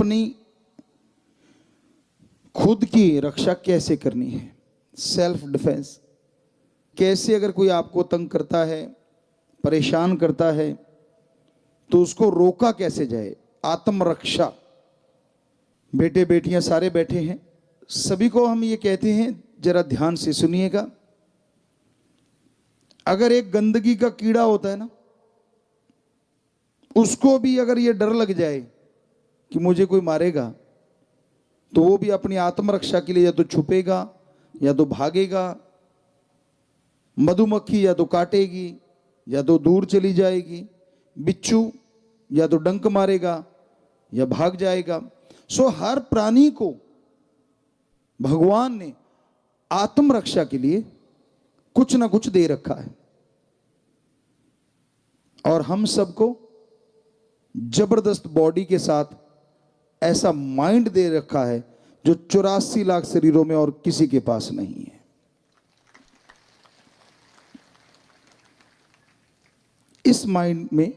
अपनी खुद की रक्षा कैसे करनी है, सेल्फ डिफेंस कैसे, अगर कोई आपको तंग करता है, परेशान करता है, तो उसको रोका कैसे जाए, आत्मरक्षा। बेटे बेटियां सारे बैठे हैं, सभी को हम ये कहते हैं, जरा ध्यान से सुनिएगा। अगर एक गंदगी का कीड़ा होता है ना, उसको भी अगर ये डर लग जाए कि मुझे कोई मारेगा, तो वो भी अपनी आत्मरक्षा के लिए या तो छुपेगा या तो भागेगा। मधुमक्खी या तो काटेगी या तो दूर चली जाएगी। बिच्छू या तो डंक मारेगा या भाग जाएगा। सो हर प्राणी को भगवान ने आत्मरक्षा के लिए कुछ ना कुछ दे रखा है, और हम सबको जबरदस्त बॉडी के साथ ऐसा माइंड दे रखा है जो 84 लाख शरीरों में और किसी के पास नहीं है। इस माइंड में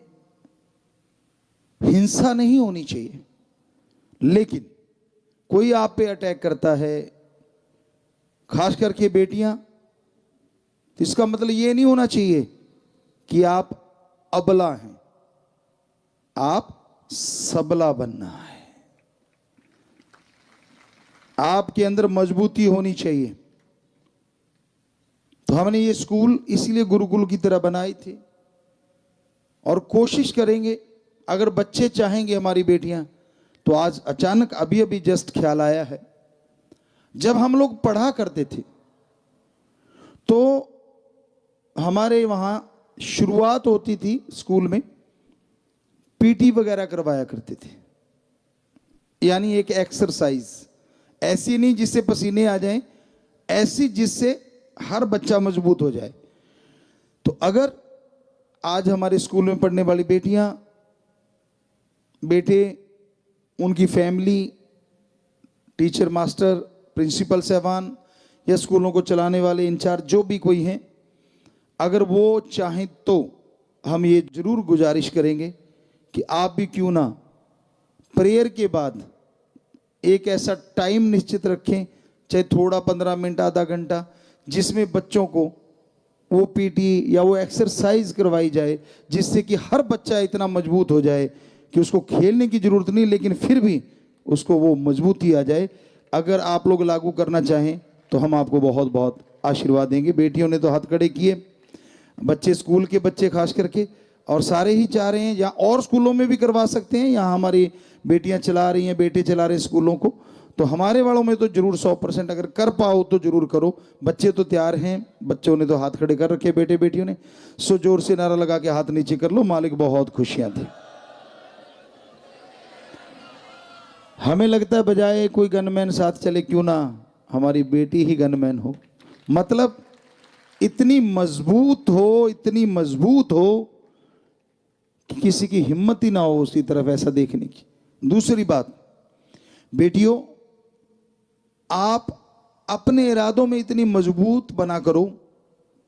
हिंसा नहीं होनी चाहिए, लेकिन कोई आप पे अटैक करता है, खास करके बेटियां, तो इसका मतलब यह नहीं होना चाहिए कि आप अबला हैं, आप सबला बनना है। आपके अंदर मजबूती होनी चाहिए। तो हमने ये स्कूल इसलिए गुरुकुल की तरह बनाए थे, और कोशिश करेंगे, अगर बच्चे चाहेंगे, हमारी बेटियां, तो आज अचानक अभी अभी जस्ट ख्याल आया है, जब हम लोग पढ़ा करते थे तो हमारे वहां शुरुआत होती थी स्कूल में, पीटी वगैरह करवाया करते थे, यानी एक एक्सरसाइज, ऐसी नहीं जिससे पसीने आ जाएं, ऐसी जिससे हर बच्चा मजबूत हो जाए। तो अगर आज हमारे स्कूल में पढ़ने वाली बेटियां, बेटे, उनकी फैमिली, टीचर, मास्टर, प्रिंसिपल साहबान या स्कूलों को चलाने वाले इंचार्ज जो भी कोई हैं, अगर वो चाहें तो हम ये जरूर गुजारिश करेंगे कि आप भी क्यों ना प्रेयर के बाद एक ऐसा टाइम निश्चित रखें, चाहे थोड़ा 15 मिनट, आधा घंटा, जिसमें बच्चों को वो पीटी या वो एक्सरसाइज करवाई जाए, जिससे कि हर बच्चा इतना मजबूत हो जाए कि उसको खेलने की जरूरत नहीं, लेकिन फिर भी उसको वो मजबूती आ जाए। अगर आप लोग लागू करना चाहें तो हम आपको बहुत बहुत आशीर्वाद देंगे। बेटियों ने तो हाथ खड़े किए, बच्चे, स्कूल के बच्चे खास करके, और सारे ही चाह रहे हैं, या और स्कूलों में भी करवा सकते हैं, यहाँ हमारी बेटियां चला रही हैं, बेटे चला रहे हैं स्कूलों को, तो हमारे वालों में तो जरूर 100% अगर कर पाओ तो जरूर करो। बच्चे तो तैयार हैं, बच्चों ने तो हाथ खड़े कर रखे, बेटे बेटियों ने। सो जोर से नारा लगा के हाथ नीचे कर लो, मालिक बहुत खुशियां थी। हमें लगता है बजाय कोई गनमैन साथ चले, क्यों ना हमारी बेटी ही गनमैन हो, मतलब इतनी मजबूत हो, इतनी मजबूत हो कि किसी की हिम्मत ही ना हो उसकी तरफ ऐसा देखने की। दूसरी बात, बेटियों, आप अपने इरादों में इतनी मजबूत बना करो।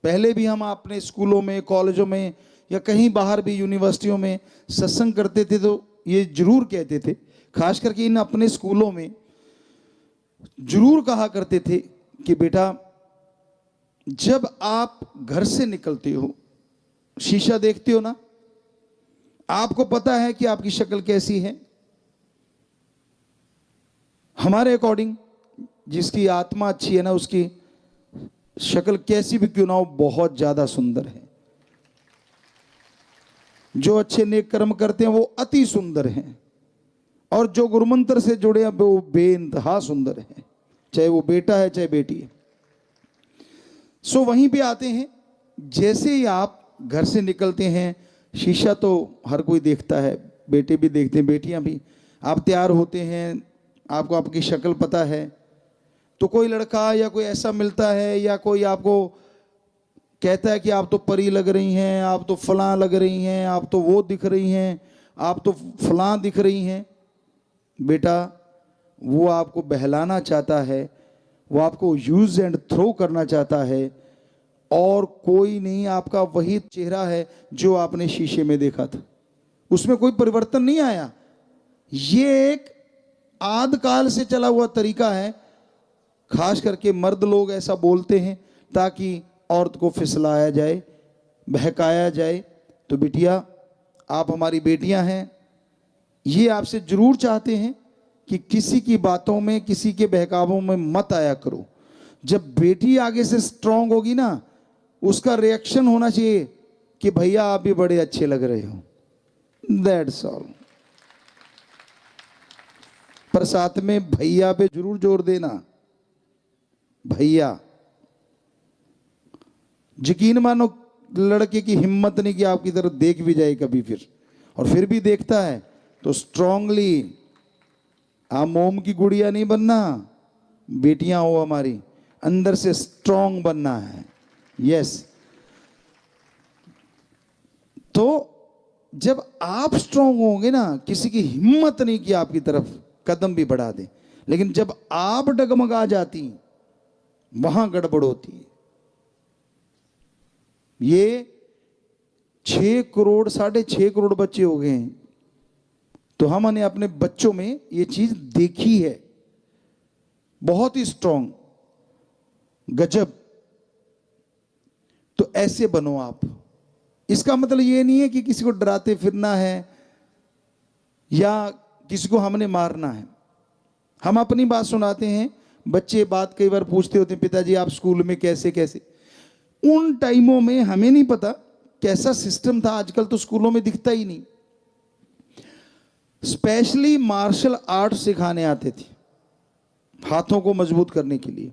पहले भी हम अपने स्कूलों में, कॉलेजों में, या कहीं बाहर भी यूनिवर्सिटियों में सत्संग करते थे तो ये जरूर कहते थे, खास करके इन अपने स्कूलों में जरूर कहा करते थे कि बेटा, जब आप घर से निकलते हो, शीशा देखते हो ना, आपको पता है कि आपकी शक्ल कैसी है। हमारे अकॉर्डिंग जिसकी आत्मा अच्छी है ना, उसकी शक्ल कैसी भी क्यों ना हो, बहुत ज्यादा सुंदर है। जो अच्छे नेक कर्म करते हैं वो अति सुंदर हैं, और जो गुरुमंत्र से जुड़े हैं वो बेइंतहा सुंदर है, चाहे वो बेटा है चाहे बेटी है। सो वहीं पे आते हैं, जैसे ही आप घर से निकलते हैं, शीशा तो हर कोई देखता है, बेटे भी देखते हैं, बेटियां भी। आप तैयार होते हैं, आपको आपकी शक्ल पता है, तो कोई लड़का या कोई ऐसा मिलता है, या कोई आपको कहता है कि आप तो परी लग रही हैं, आप तो फलां लग रही हैं, आप तो वो दिख रही हैं, आप तो फलां दिख रही हैं। बेटा, वो आपको बहलाना चाहता है, वो आपको यूज एंड थ्रो करना चाहता है, और कोई नहीं, आपका वही चेहरा है जो आपने शीशे में देखा था, उसमें कोई परिवर्तन नहीं आया। ये एक आदिकाल से चला हुआ तरीका है, खास करके मर्द लोग ऐसा बोलते हैं ताकि औरत को फिसलाया जाए, बहकाया जाए। तो बिटिया, आप हमारी बेटियां हैं, ये आपसे जरूर चाहते हैं कि किसी की बातों में, किसी के बहकावों में मत आया करो। जब बेटी आगे से स्ट्रांग होगी ना, उसका रिएक्शन होना चाहिए कि भैया आप भी बड़े अच्छे लग रहे हो, दैट्स ऑल। पर साथ में भैया पे जरूर जोर देना, भैया। यकीन मानो लड़के की हिम्मत नहीं कि आपकी तरफ देख भी जाए कभी, और फिर भी देखता है तो स्ट्रांगली, आप मोम की गुड़िया नहीं बनना, बेटियां हो हमारी, अंदर से स्ट्रांग बनना है। यस। तो जब आप स्ट्रांग होंगे ना, किसी की हिम्मत नहीं कि आपकी तरफ कदम भी बढ़ा दे। लेकिन जब आप डगमगा जाती, वहां गड़बड़ होती है। ये 6 करोड़ 6.5 करोड़ बच्चे हो गए हैं, तो हमने अपने बच्चों में ये चीज देखी है, बहुत ही स्ट्रांग, गजब। तो ऐसे बनो आप। इसका मतलब ये नहीं है कि किसी को डराते फिरना है या किसी को हमने मारना है। हम अपनी बात सुनाते हैं, बच्चे बात कई बार पूछते होते हैं, पिताजी आप स्कूल में कैसे कैसे। उन टाइमों में हमें नहीं पता कैसा सिस्टम था, आजकल तो स्कूलों में दिखता ही नहीं। स्पेशली मार्शल आर्ट सिखाने आते थे, हाथों को मजबूत करने के लिए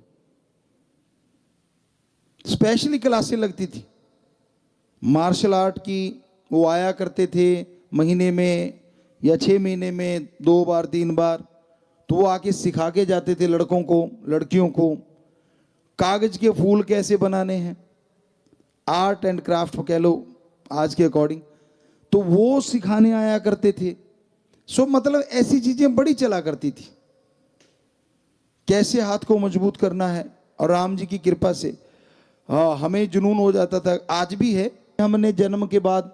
स्पेशली क्लासें लगती थी मार्शल आर्ट की। वो आया करते थे महीने में या 6 महीने में 2 बार 3 बार। तो वो आके सिखा के जाते थे लड़कों को, लड़कियों को कागज के फूल कैसे बनाने हैं, आर्ट एंड क्राफ्ट कह लो आज के अकॉर्डिंग, तो वो सिखाने आया करते थे। सो मतलब ऐसी चीजें बड़ी चला करती थी, कैसे हाथ को मजबूत करना है। और राम जी की कृपा से हमें जुनून हो जाता था, आज भी है। हमने जन्म के बाद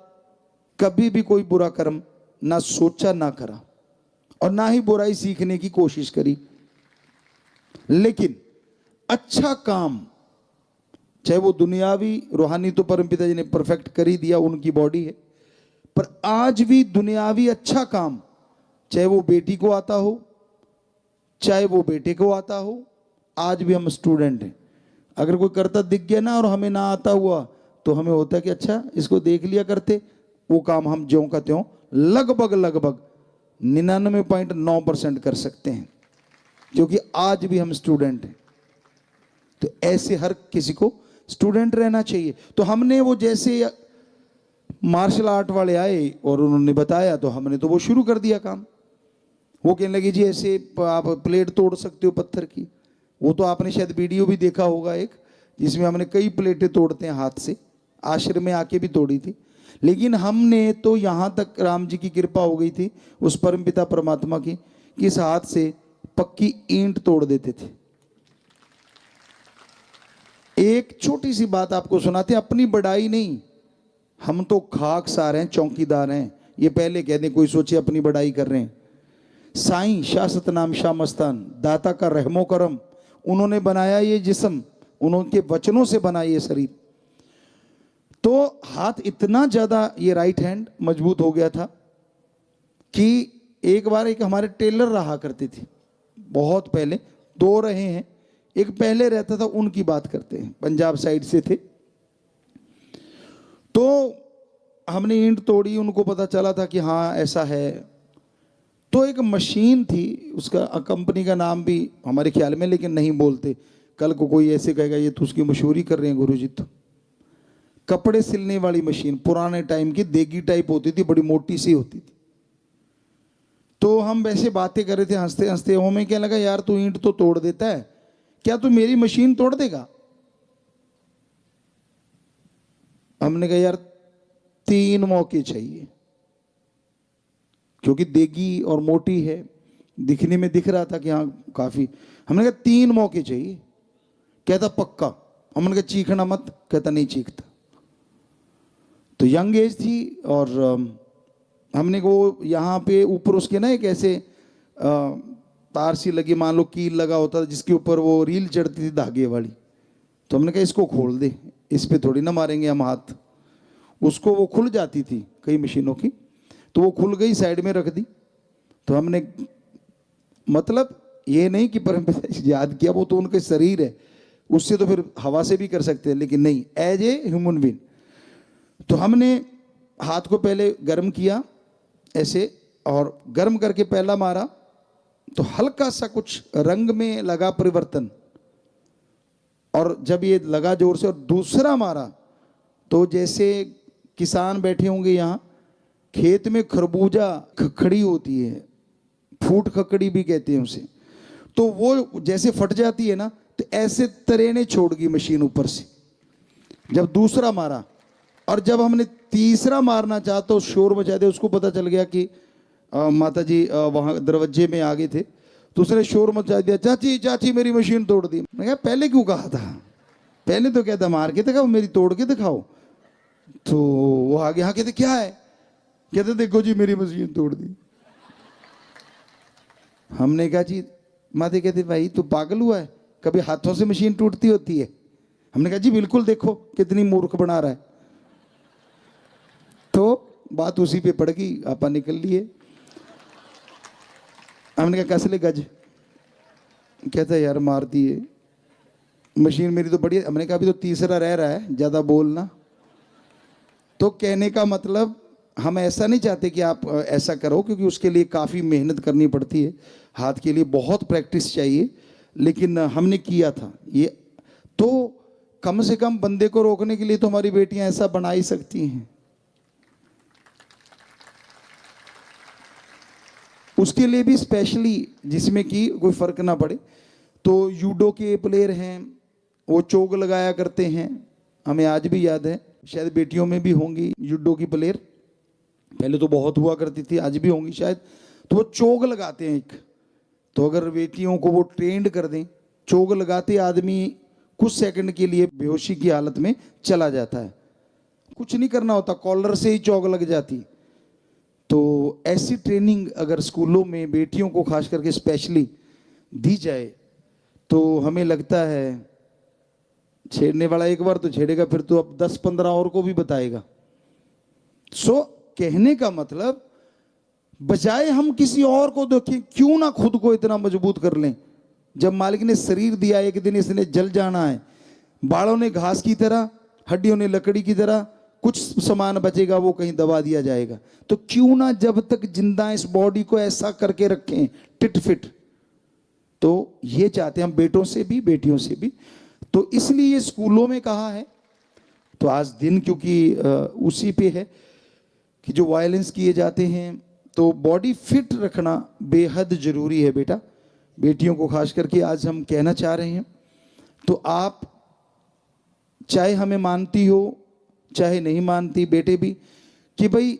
कभी भी कोई बुरा कर्म ना सोचा ना करा, और ना ही बुराई सीखने की कोशिश करी। लेकिन अच्छा काम, चाहे वो दुनियावी रूहानी, तो परमपिता जी ने परफेक्ट कर ही दिया, उनकी बॉडी है। पर आज भी दुनियावी अच्छा काम, चाहे वो बेटी को आता हो चाहे वो बेटे को आता हो, आज भी हम स्टूडेंट हैं। अगर कोई करता दिख गया ना और हमें ना आता हुआ, तो हमें होता है कि अच्छा इसको देख लिया करते, वो काम हम ज्यों का त्यों लगभग 99.9% कर सकते हैं, क्योंकि आज भी हम स्टूडेंट हैं। तो ऐसे हर किसी को स्टूडेंट रहना चाहिए। तो हमने वो, जैसे मार्शल आर्ट वाले आए और उन्होंने बताया, तो हमने तो वो शुरू कर दिया काम। वो कहने लगे जी ऐसे आप प्लेट तोड़ सकते हो पत्थर की। वो तो आपने शायद वीडियो भी देखा होगा एक, जिसमें हमने कई प्लेटें तोड़ते हैं हाथ से, आश्रम में आके भी तोड़ी थी। लेकिन हमने तो यहाँ तक राम जी की कृपा हो गई थी, उस परमपिता परमात्मा की, कि इस हाथ से पक्की ईंट तोड़ देते थे। एक छोटी सी बात आपको सुनाते, अपनी बड़ाई नहीं, हम तो खाकसार हैं, चौकीदार हैं, ये पहले कह दें, कोई सोचे अपनी बड़ाई कर रहे हैं। साईं शाह सतनाम शाह मस्तान, दाता का रहमो करम, उन्होंने बनाया ये जिस्म, उनके वचनों से बना ये शरीर। तो हाथ इतना ज्यादा, ये राइट हैंड मजबूत हो गया था कि एक बार एक हमारे टेलर रहा करते थे, बहुत पहले, 2 रहे हैं, एक पहले रहता था, उनकी बात करते हैं, पंजाब साइड से थे। तो हमने ईंट तोड़ी, उनको पता चला था कि हाँ ऐसा है। तो एक मशीन थी, उसका कंपनी का नाम भी हमारे ख्याल में, लेकिन नहीं बोलते, कल को कोई ऐसे कहेगा ये तो उसकी मशहूरी कर रहे हैं गुरुजी। तो कपड़े सिलने वाली मशीन, पुराने टाइम की, देगी टाइप होती थी, बड़ी मोटी सी होती थी। तो हम वैसे बातें कर रहे थे हंसते हंसते, हमें क्या लगा, यार तू ईंट तो तोड़ देता है, क्या तू मेरी मशीन तोड़ देगा। हमने कहा यार 3 मौके चाहिए, क्योंकि देगी और मोटी है, दिखने में दिख रहा था कि हाँ काफी। हमने कहा 3 मौके चाहिए। कहता पक्का। हमने कहा चीखना मत। कहता नहीं चीखता। तो यंग एज थी, और हमने वो यहाँ पे ऊपर उसके ना एक ऐसे तार सी लगी, मान लो कील लगा होता था जिसके ऊपर वो रील चढ़ती थी धागे वाली, तो हमने कहा इसको खोल दे, इस पे थोड़ी ना मारेंगे हम हाथ। उसको वो खुल जाती थी कई मशीनों की, तो वो खुल गई, साइड में रख दी। तो हमने, मतलब ये नहीं कि परमपिता याद किया, वो तो उनके शरीर है, उससे तो फिर हवा से भी कर सकते हैं, लेकिन नहीं, एज ए ह्यूमन बीइंग। तो हमने हाथ को पहले गर्म किया ऐसे, और गर्म करके पहला मारा तो हल्का सा कुछ रंग में लगा परिवर्तन, और जब ये लगा जोर से और दूसरा मारा तो जैसे किसान बैठे होंगे यहाँ, खेत में खरबूजा खखड़ी होती है, फूट खकड़ी भी कहते हैं उसे, तो वो जैसे फट जाती है ना, तो ऐसे तरेने छोड़ गई मशीन ऊपर से जब दूसरा मारा। और जब हमने तीसरा मारना चाहा तो शोर मचा दिया, उसको पता चल गया कि माता जी वहाँ दरवाजे में आ गए थे, तो उसने शोर मचा दिया, चाची चाची मेरी मशीन तोड़ दी। मैं कहा पहले क्यों कहा था, पहले तो कहता मार के दिखाओ, मेरी तोड़ के दिखाओ। तो वो आगे हाँ कहते क्या है, कहते देखो जी मेरी मशीन तोड़ दी। हमने कहा जी, माते कहते भाई तू पागल हुआ है, कभी हाथों से मशीन टूटती होती है? हमने कहा जी बिल्कुल, देखो कितनी मूर्ख बना रहा है। तो बात उसी पे पड़ गई, आपा निकल लिए। हमने कहा कसले गज, कहता है यार मार दिए, मशीन मेरी तो बढ़िया। हमने कहा अभी तो तीसरा रह रहा है, ज्यादा बोलना। तो कहने का मतलब हम ऐसा नहीं चाहते कि आप ऐसा करो, क्योंकि उसके लिए काफ़ी मेहनत करनी पड़ती है, हाथ के लिए बहुत प्रैक्टिस चाहिए, लेकिन हमने किया था ये। तो कम से कम बंदे को रोकने के लिए तो हमारी बेटियां ऐसा बना ही सकती हैं। उसके लिए भी स्पेशली, जिसमें कि कोई फर्क ना पड़े, तो यूडो के प्लेयर हैं, वो चोग लगाया करते हैं, हमें आज भी याद है, शायद बेटियों में भी होंगी यूडो की प्लेयर, पहले तो बहुत हुआ करती थी, आज भी होंगी शायद। तो वो चोग लगाते हैं एक, तो अगर बेटियों को वो ट्रेंड कर दें, चोग लगाते आदमी कुछ सेकंड के लिए बेहोशी की हालत में चला जाता है, कुछ नहीं करना होता, कॉलर से ही चोग लग जाती। तो ऐसी ट्रेनिंग अगर स्कूलों में बेटियों को खास करके स्पेशली दी जाए, तो हमें लगता है छेड़ने वाला एक बार तो छेड़ेगा, फिर तो अब 10-15 और को भी बताएगा। सो कहने का मतलब, बजाय हम किसी और को देखें, क्यों ना खुद को इतना मजबूत कर लें। जब मालिक ने शरीर दिया, एक दिन इसने जल जाना है, बालों ने घास की तरह, हड्डियों ने लकड़ी की तरह, कुछ सामान बचेगा वो कहीं दबा दिया जाएगा। तो क्यों ना जब तक जिंदा इस बॉडी को ऐसा करके रखें टिट फिट। तो ये चाहते हैं हम बेटों से भी बेटियों से भी। तो इसलिए स्कूलों में कहा है, तो आज दिन क्योंकि उसी पे है कि जो वायलेंस किए जाते हैं, तो बॉडी फिट रखना बेहद जरूरी है बेटा, बेटियों को खास करके आज हम कहना चाह रहे हैं। तो आप चाहे हमें मानती हो चाहे नहीं मानती, बेटे भी, कि भाई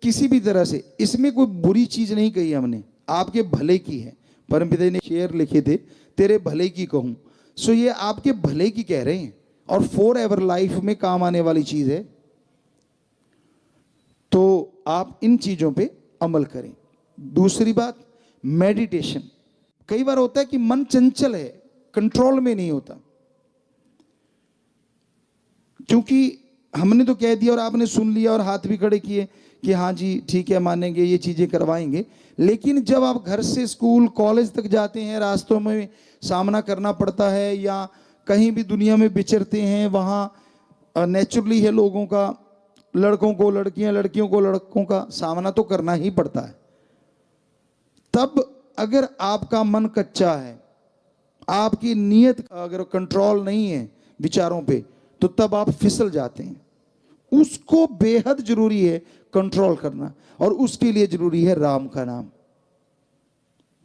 किसी भी तरह से इसमें कोई बुरी चीज नहीं कही हमने, आपके भले की है। परमपिता ने शेर लिखे थे, तेरे भले की कहूं। सो ये आपके भले की कह रहे हैं, और फॉर एवर लाइफ में काम आने वाली चीज है। तो आप इन चीजों पे अमल करें। दूसरी बात, मेडिटेशन। कई बार होता है कि मन चंचल है, कंट्रोल में नहीं होता, क्योंकि हमने तो कह दिया और आपने सुन लिया और हाथ भी खड़े किए कि हाँ जी ठीक है मानेंगे, ये चीजें करवाएंगे। लेकिन जब आप घर से स्कूल कॉलेज तक जाते हैं, रास्तों में सामना करना पड़ता है, या कहीं भी दुनिया में विचरते हैं, वहाँ नेचुरली है लोगों का, लड़कों को लड़कियां, लड़कियों को लड़कों का सामना तो करना ही पड़ता है। तब अगर आपका मन कच्चा है, आपकी नीयत अगर कंट्रोल नहीं है विचारों पे, तो तब आप फिसल जाते हैं। उसको बेहद जरूरी है कंट्रोल करना, और उसके लिए जरूरी है राम का नाम।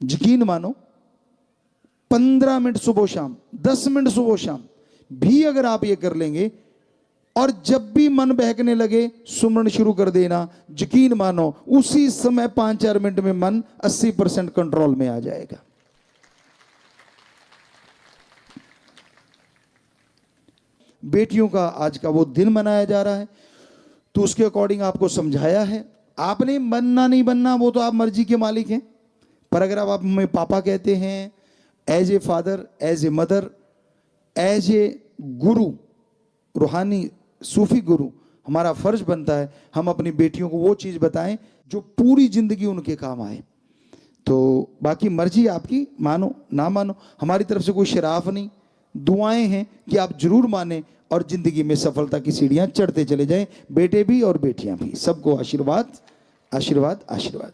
यकीन मानो 15 मिनट सुबह शाम, 10 मिनट सुबह शाम भी अगर आप ये कर लेंगे, और जब भी मन बहकने लगे सुमरन शुरू कर देना, यकीन मानो उसी समय 5-4 मिनट में मन 80% कंट्रोल में आ जाएगा। बेटियों का आज का वो दिन मनाया जा रहा है, तो उसके अकॉर्डिंग आपको समझाया है। आपने बनना नहीं बनना वो तो आप मर्जी के मालिक हैं, पर अगर आप हमें पापा कहते हैं, as a father, as a mother, as a guru, रूहानी सूफी गुरु, हमारा फर्ज बनता है हम अपनी बेटियों को वो चीज़ बताएं जो पूरी जिंदगी उनके काम आए। तो बाकी मर्जी आपकी, मानो ना मानो, हमारी तरफ से कोई शराफ नहीं, दुआएं हैं कि आप जरूर माने और जिंदगी में सफलता की सीढ़ियां चढ़ते चले जाएं, बेटे भी और बेटियां भी। सबको आशीर्वाद, आशीर्वाद, आशीर्वाद।